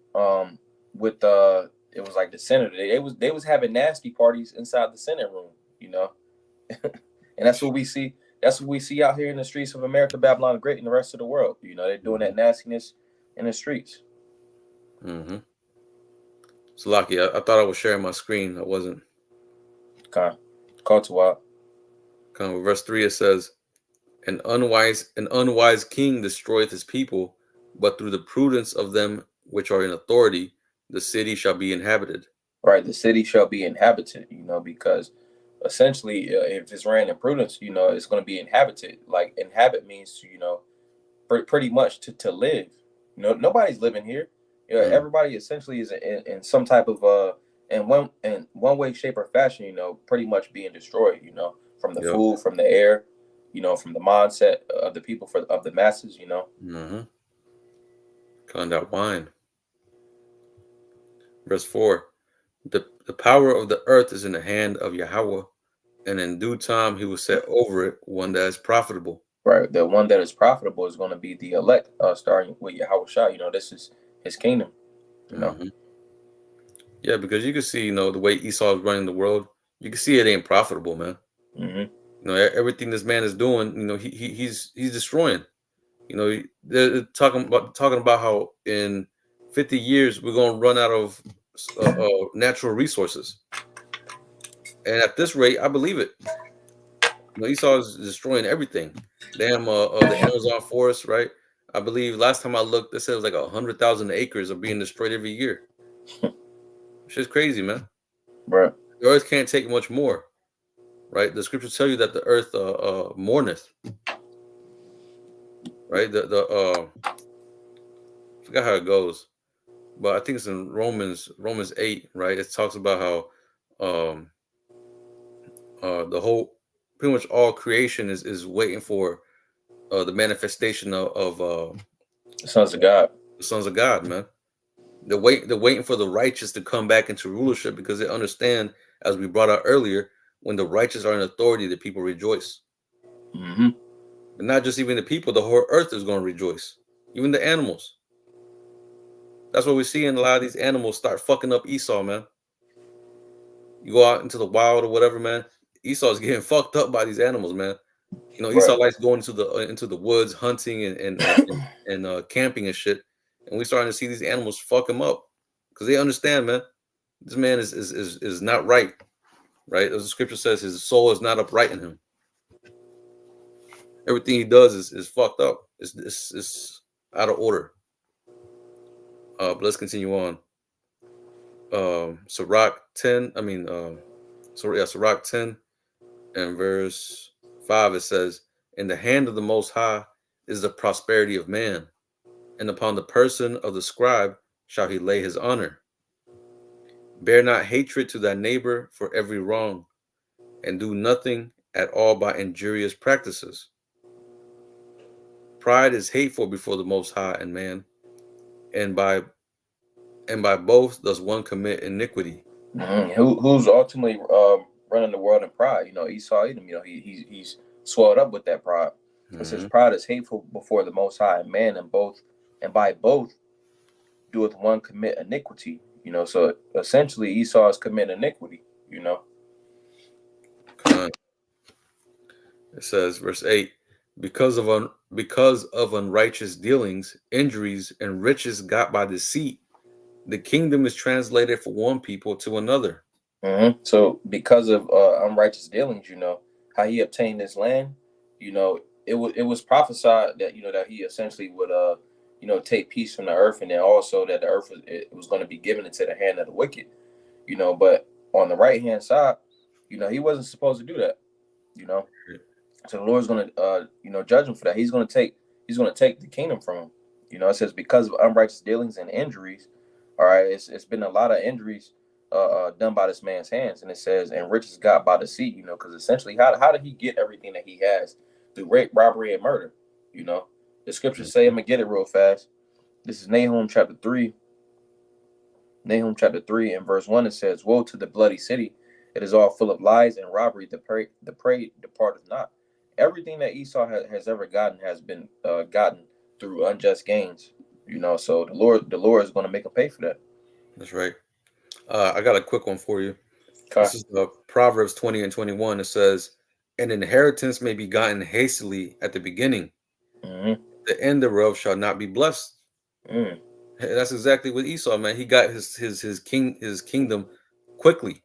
With it was like the Senate. They was having nasty parties inside the Senate room, and that's what we see. That's what we see out here in the streets of America, Babylon the Great, and the rest of the world. They're doing that nastiness in the streets. Mm-hmm. So, Lucky, I thought I was sharing my screen. I wasn't. Okay. Call to what? Verse 3, it says, an unwise king destroyeth his people, but through the prudence of them which are in authority, the city shall be inhabited. Right. The city shall be inhabited, because essentially, if it's ran in prudence, it's going to be inhabited. Like inhabit means, pretty much to live. Nobody's living here. Everybody essentially is in some type of in one way, shape, or fashion. Pretty much being destroyed. From the food, from the air, from the mindset of the people of the masses. Kind of wine. Verse 4. The power of the earth is in the hand of Yahweh, and in due time he will set over it one that is profitable. Right. The one that is profitable is going to be the elect, starting with Yahweh Shah. This is his kingdom. Yeah, because you can see, the way Esau is running the world, you can see it ain't profitable, man. Everything this man is doing, he's destroying. They're talking about how in 50 years we're gonna run out of natural resources, and at this rate, I believe it. Esau is destroying everything. Damn, the Amazon forest, right? I believe last time I looked, they said it was like 100,000 acres are being destroyed every year. It's just crazy, man. Right. The earth can't take much more, right? The scriptures tell you that the earth mourneth, right? I forgot how it goes, but I think it's in Romans 8, right? It talks about how the whole, pretty much all creation is waiting for the manifestation of the sons of God. The sons of God, man. They're waiting for the righteous to come back into rulership, because they understand, as we brought out earlier, when the righteous are in authority, the people rejoice. But not just even the people, the whole earth is going to rejoice. Even the animals. That's what we see in a lot of these animals start fucking up Esau, man. You go out into the wild or whatever, man. Esau's getting fucked up by these animals, man. Esau likes going into the woods, hunting and camping and shit. And we're starting to see these animals fuck him up, because they understand, man. This man is not right, right? As the scripture says, his soul is not upright in him. Everything he does is fucked up. It's out of order. But let's continue on. Sirach 10. Sirach 10 and verse 5. It says, "In the hand of the Most High is the prosperity of man, and upon the person of the scribe shall he lay his honor. Bear not hatred to thy neighbor for every wrong, and do nothing at all by injurious practices. Pride is hateful before the Most High and man, and by both does one commit iniquity. Who's ultimately running the world in pride? Esau Edom. He's swelled up with that pride. It says pride is hateful before the Most High, and man, and by both doeth one commit iniquity. So essentially Esau is committing iniquity. It says, verse 8, because of unrighteous dealings, injuries, and riches got by deceit, the kingdom is translated from one people to another. So because of unrighteous dealings, how he obtained this land, it was prophesied that that he essentially would take peace from the earth, and then also that the earth was going to be given into the hand of the wicked. But on the right hand side, he wasn't supposed to do that. So the Lord's going to judge him for that. He's going to take the kingdom from him. It says because of unrighteous dealings and injuries. All right, it's been a lot of injuries done by this man's hands, and it says and riches got by deceit. Because essentially, how did he get everything that he has through rape, robbery, and murder? The scriptures say, I'm gonna get it real fast. This is Nahum chapter 3. Nahum chapter 3 and verse 1. It says, "Woe to the bloody city! It is all full of lies and robbery. The prey departeth not." Everything that Esau has ever gotten has been gotten through unjust gains. So the Lord is going to make him pay for that. That's right. I got a quick one for you. Okay. This is Proverbs 20 and 21. It says, "An inheritance may be gotten hastily at the beginning. The end thereof shall not be blessed." That's exactly what Esau, man. He got his kingdom quickly.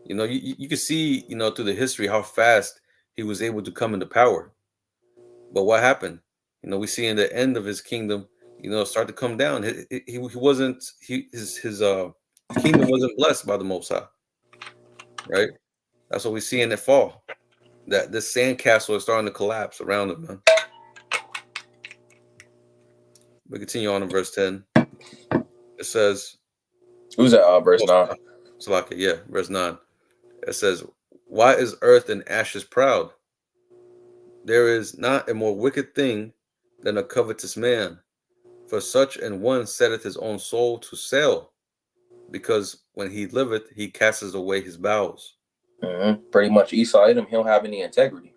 You can see, through the history how fast he was able to come into power. But what happened? We see in the end of his kingdom, start to come down. His kingdom wasn't blessed by the Most High, right? That's what we see in the fall. That this sandcastle is starting to collapse around him, man. We continue on in verse 10. It says, "Who's that?" Verse 9. Salaka, yeah, verse 9. It says, "Why is earth and ashes proud? There is not a more wicked thing than a covetous man. For such an one setteth his own soul to sale, because when he liveth, he casteth away his bowels." Pretty much Esau Edom, he don't have any integrity.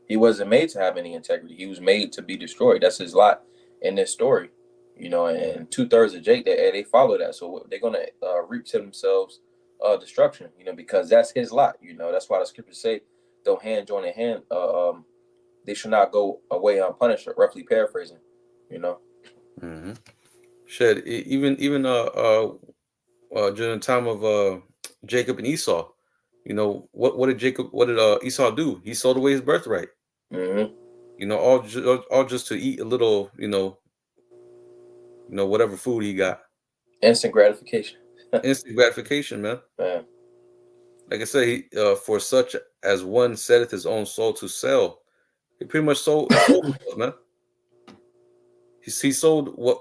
He wasn't made to have any integrity. He was made to be destroyed. That's his lot in this story. And 2/3 of Jake, they follow that. So they're going to reap to themselves destruction, because that's his lot. That's why the scriptures say, though hand join in hand, they should not go away unpunished, roughly paraphrasing, Shed, even during the time of Jacob and Esau, what did Esau do? He sold away his birthright. All just to eat a little, whatever food he got. Instant gratification. Instant gratification, man. Man. Like I say, for such as one setteth his own soul to sell, he pretty much sold himself, man. He sold what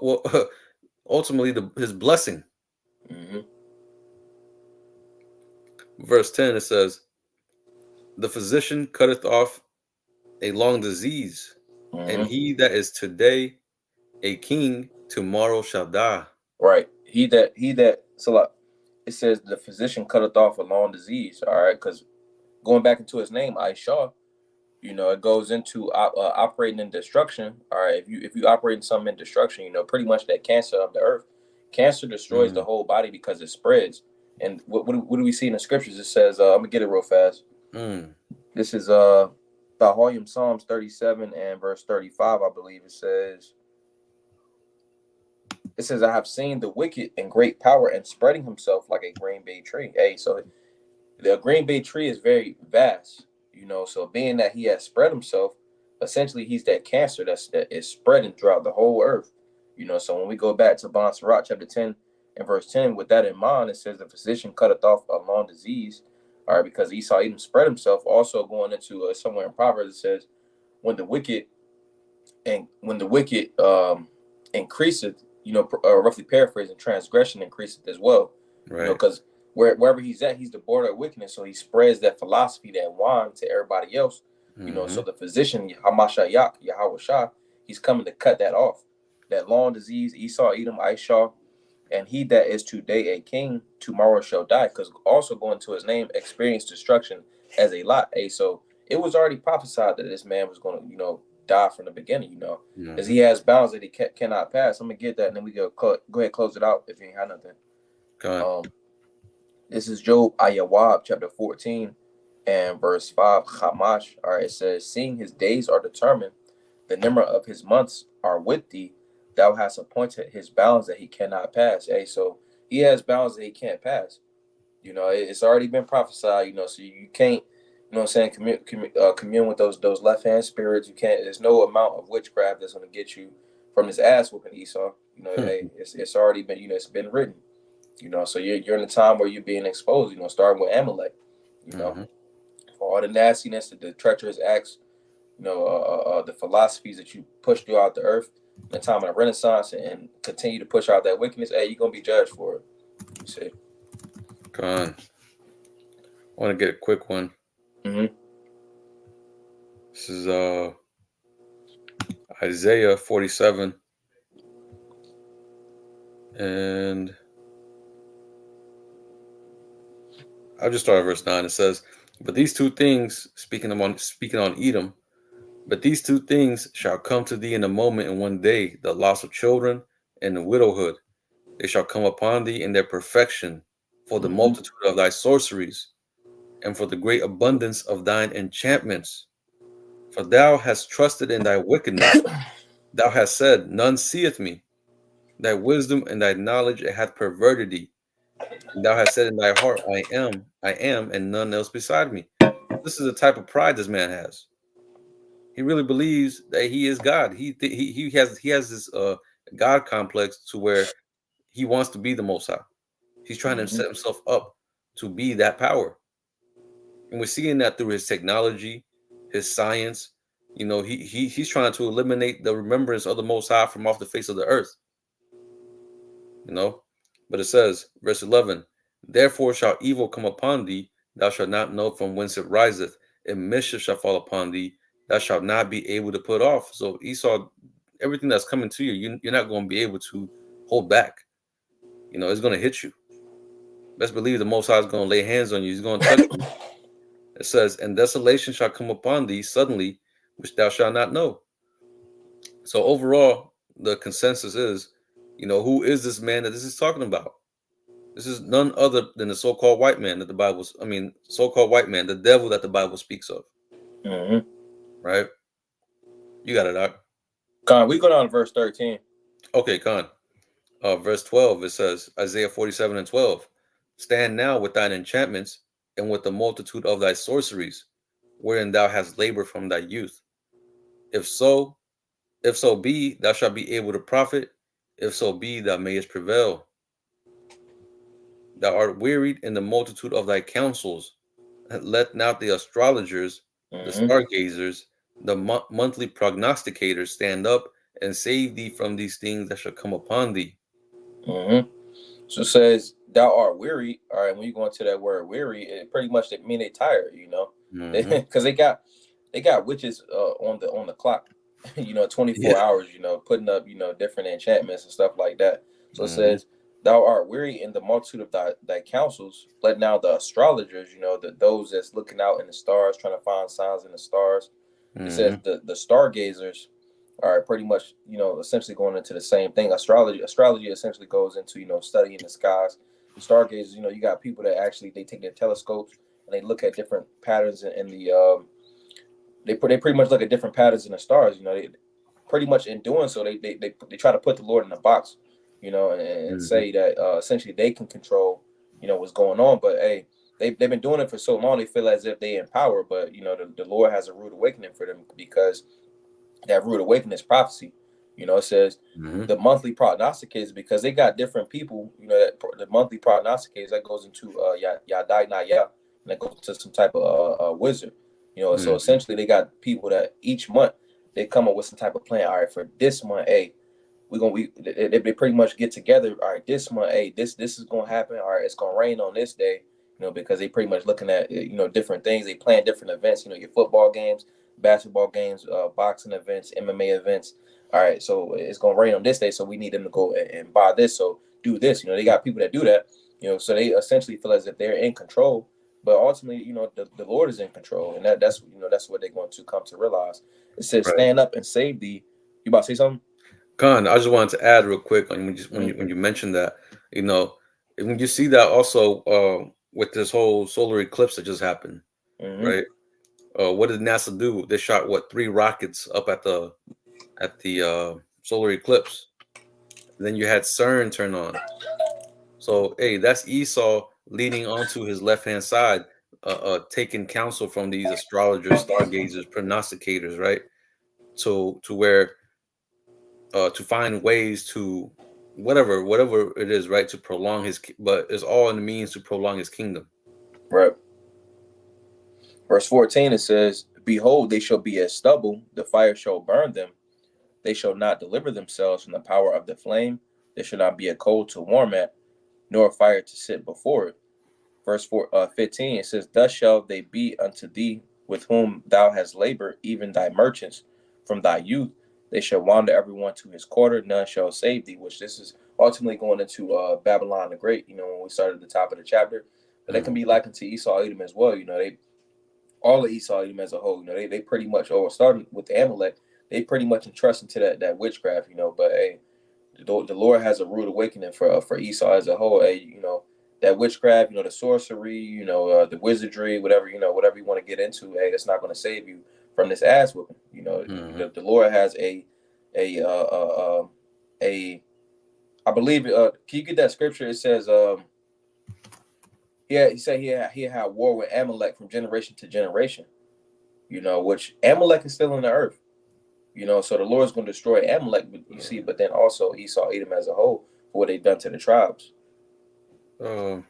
ultimately his blessing. Verse 10, it says, "The physician cutteth off a long disease, and he that is today a king tomorrow shall die." Right. He that so it says the physician cutteth off a long disease. All right, because going back into his name, Ishawa, it goes into operating in destruction. All right, if you operate in something in destruction, pretty much that cancer of the earth. Cancer destroys the whole body because it spreads. And what do we see in the scriptures? It says, I'm gonna get it real fast. This is Baholium Psalms 37 and verse 35, I believe. It says, "I have seen the wicked in great power and spreading himself like a green bay tree." Hey, so the green bay tree is very vast, so being that he has spread himself, essentially he's that cancer that is spreading throughout the whole earth. So when we go back to Bon Sirach chapter 10 and verse 10, with that in mind, it says the physician cutteth off a long disease. All right, because Esau even spread himself. Also going into somewhere in Proverbs, it says, when the wicked increaseth, roughly paraphrasing, transgression increaseth as well. Right. Because wherever he's at, he's the border of wickedness. So he spreads that philosophy, that wine to everybody else. So the physician, Hamashayak, Yahweh Shah, he's coming to cut that off. that long disease, Esau, Edom, Ishaw, and he that is today a king, tomorrow shall die. Because also going to his name, experience destruction as a lot. So it was already prophesied that this man was going to, die from the beginning, because he has bounds that he cannot pass. I'm gonna get that, and then we go ahead and close it out if you ain't had nothing. This is Job Ayawab chapter 14 and verse 5. Chamash. All right, it says, seeing his days are determined, the number of his months are with thee. Thou hast appointed his bounds that he cannot pass. Hey, so he has bounds that he can't pass. It's already been prophesied. So you can't, what I'm saying, commune with those left hand spirits. You can't. There's no amount of witchcraft that's going to get you from this ass whooping, Esau. Hey, it's already been, it's been written. So you're in a time where you're being exposed. Starting with Amalek. For all the nastiness, the treacherous acts, the philosophies that you push throughout the earth in the time of the Renaissance and continue to push out that wickedness. Hey, you're gonna be judged for it. You see. I want to get a quick one. This is Isaiah 47, and I'll just start at verse 9. It says, but these two things, speaking on Edom, but these two things shall come to thee in a moment, in one day, the loss of children and the widowhood. They shall come upon thee in their perfection, for the multitude of thy sorceries, and for the great abundance of thine enchantments. For thou hast trusted in thy wickedness. Thou hast said, none seeth me. Thy wisdom and thy knowledge hath perverted thee. And thou hast said in thy heart, I am, and none else beside me. This is the type of pride this man has. He really believes that he is God. He has this God complex to where he wants to be the Most High. He's trying to set himself up to be that power. And we're seeing that through his technology, his science. He's trying to eliminate the remembrance of the Most High from off the face of the earth. But it says, verse 11, therefore shall evil come upon thee, thou shalt not know from whence it riseth, and mischief shall fall upon thee, thou shalt not be able to put off. So Esau, everything that's coming to you, you're not going to be able to hold back. It's going to hit you. Best believe the Most High is going to lay hands on you. He's going to touch you. It says, and desolation shall come upon thee suddenly, which thou shalt not know. So overall, the consensus is, who is this man that this is talking about? This is none other than the so-called white man that so-called white man, the devil that the Bible speaks of. Right? You got it, Doc. Con, we go down to verse 13. Okay, Con. Verse 12, it says, Isaiah 47 and 12, stand now with thine enchantments and with the multitude of thy sorceries, wherein thou hast labored from thy youth. If so be, thou shalt be able to profit. If so be, thou mayest prevail. Thou art wearied in the multitude of thy counsels. Let not the astrologers, the stargazers, the monthly prognosticators stand up and save thee from these things that shall come upon thee. So it says, thou art weary. All right, when you go into that word weary, it pretty much mean they tired, because they got witches on the clock, 24 hours, putting up, different enchantments and stuff like that. So it says, thou art weary in the multitude of thy counsels. Let now the astrologers, those that's looking out in the stars, trying to find signs in the stars. It says the stargazers are pretty much, essentially going into the same thing. Astrology essentially goes into, studying the skies. Stargazers, you got people that actually, they take their telescopes and they look at different patterns in the, they pretty much look at different patterns in the stars. They pretty much, in doing so, they try to put the Lord in a box, and say that essentially they can control, what's going on. But hey, they've been doing it for so long, they feel as if they in power. But the Lord has a rude awakening for them, because that rude awakening is prophecy. It says the monthly prognosticators, because they got different people. That the monthly prognosticators, that goes into Yadai Naya, and that goes to some type of wizard. So essentially they got people that each month they come up with some type of plan. All right, for this month, hey, they pretty much get together. All right, this month, hey, this is gonna happen. All right, it's gonna rain on this day. Because they pretty much looking at different things. They plan different events. Your football games, basketball games, boxing events, MMA events. All right, so it's gonna rain on this day, so we need them to go and buy this. So do this. They got people that do that. So they essentially feel as if they're in control, but ultimately, the Lord is in control, and that's what they're going to come to realize. It says, Right. "Stand up and save thee." You about to say something? Khan, I just wanted to add real quick when you mentioned that, when you see that also with this whole solar eclipse that just happened, right? What did NASA do? They shot 3 rockets up at the solar eclipse. And then you had CERN turn on. So hey, that's Esau leaning onto his left hand side, taking counsel from these astrologers, stargazers, prognosticators, right? To where to find ways to whatever it is, right, to prolong but it's all in the means to prolong his kingdom. Right. Verse 14, it says, "Behold, they shall be as stubble, the fire shall burn them. They shall not deliver themselves from the power of the flame. There shall not be a coal to warm at, nor a fire to sit before it." Verse 15, it says, "Thus shall they be unto thee with whom thou hast labored, even thy merchants from thy youth. They shall wander everyone to his quarter, none shall save thee," which this is ultimately going into Babylon the Great, when we started at the top of the chapter. But that can be likened to Esau Edom as well. They all of Esau Edom as a whole, they pretty much, starting with Amalek, they pretty much entrust into that witchcraft, but hey, the Lord has a rude awakening for Esau as a whole. Hey, that witchcraft, the sorcery, the wizardry, whatever you want to get into. Hey, that's not going to save you from this ass whooping. The Lord has a I believe. Can you get that scripture? It says, yeah, he said he had war with Amalek from generation to generation. Which Amalek is still on the earth. So the Lord's going to destroy Amalek, but then also Esau, Edom as a whole, for what they've done to the tribes. I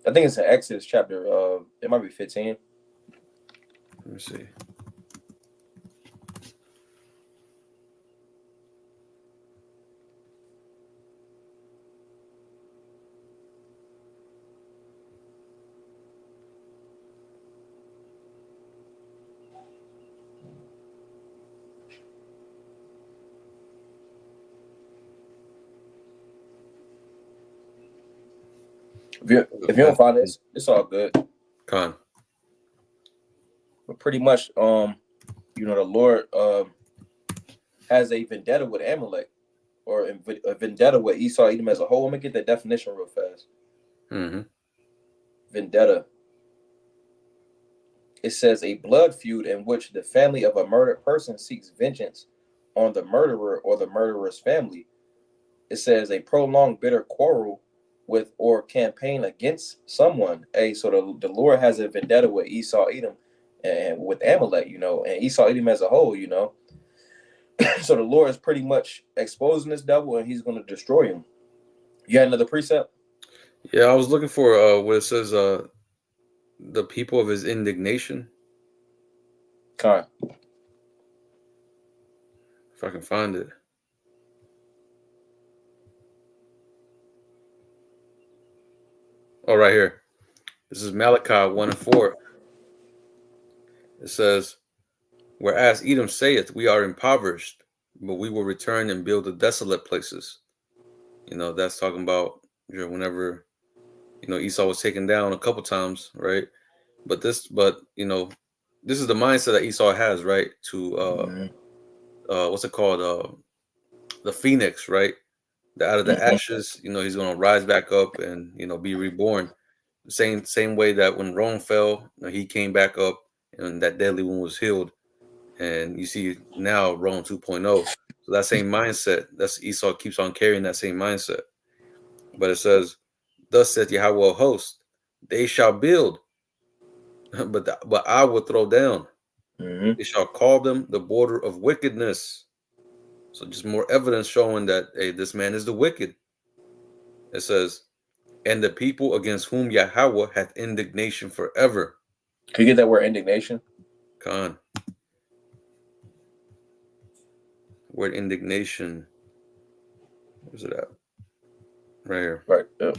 think it's in Exodus chapter, it might be 15. Let me see. If you don't find it, it's all good. Khan. But pretty much, the Lord has a vendetta with Amalek, or a vendetta with Esau, Edom as a whole. Let me get that definition real fast. Vendetta. It says a blood feud in which the family of a murdered person seeks vengeance on the murderer or the murderer's family. It says a prolonged bitter quarrel with or campaign against someone. So the Lord has a vendetta with Esau, Edom, and with Amalek, and Esau, Edom as a whole, So the Lord is pretty much exposing this devil, and he's going to destroy him. You had another precept? Yeah, I was looking for what it says, the people of his indignation. Con. If I can find it. Oh, right here. This is Malachi 1:4. It says, "Whereas Edom saith, we are impoverished, but we will return and build the desolate places." That's talking about whenever Esau was taken down a couple times, right? But this is the mindset that Esau has, right? To what's it called? The phoenix, right? Out of the ashes, he's gonna rise back up and be reborn. The same way that when Rome fell, he came back up and that deadly wound was healed. And you see now Rome 2.0. So that same mindset, that's Esau keeps on carrying that same mindset. But it says, "Thus saith Yahweh of hosts, they shall build, but I will throw down. They shall call them the border of wickedness." So just more evidence showing that, hey, this man is the wicked. It says, "And the people against whom Yahweh hath indignation forever." Can you get that word indignation? Khan. Word indignation. Where's it at? Right here. Right. Yeah.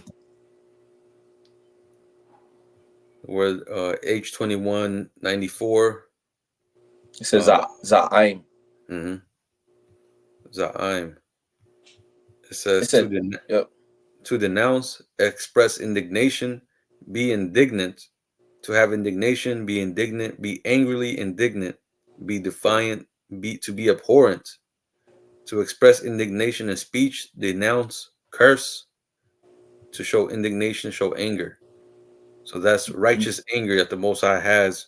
Word H2194. It says Za'aim. Mm-hmm. Za'aim. It It says said, yep. to denounce, express indignation, be indignant, to have indignation, be indignant, be angrily indignant, be defiant, to be abhorrent, to express indignation in speech, denounce, curse, to show indignation, show anger. So that's righteous anger that the Most High has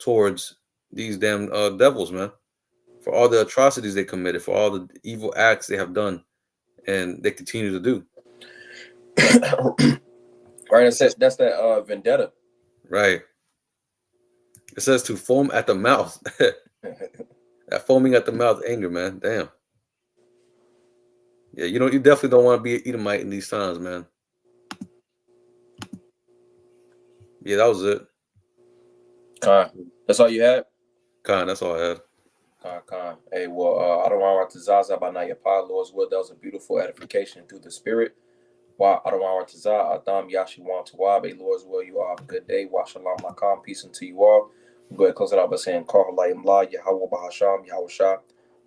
towards these damn devils, man, for all the atrocities they committed, for all the evil acts they have done, and they continue to do. Right. That's that vendetta. Right. It says to foam at the mouth. That foaming at the mouth anger, man. Damn. Yeah, you definitely don't want to be an Edomite in these times, man. Yeah, that was it. That's all you had? Khan, that's all I had. Con. Hey, well, I don't want to Zaza by Nayapa, Lord's will. That was a beautiful edification through the spirit. Wa I don't want to Zaza, Adam Yashi want to Wabe, Lord's will. You all have a good day. Wa Shalom Lakam. Peace unto you all. We'll go ahead and close it out by saying, Kar Halayim La, Yahweh Bahasham, Yahweh Shah,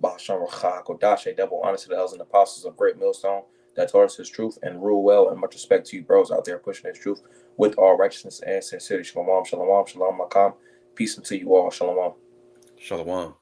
Bahasham Racha Kodashe, double honor to the elders and apostles of Great Millstone that taught us his truth and rule well, and much respect to you bros out there pushing his truth with all righteousness and sincerity. Shalom, Shalom, Shalom Lakam. Peace unto you all. Shalom. Shalom.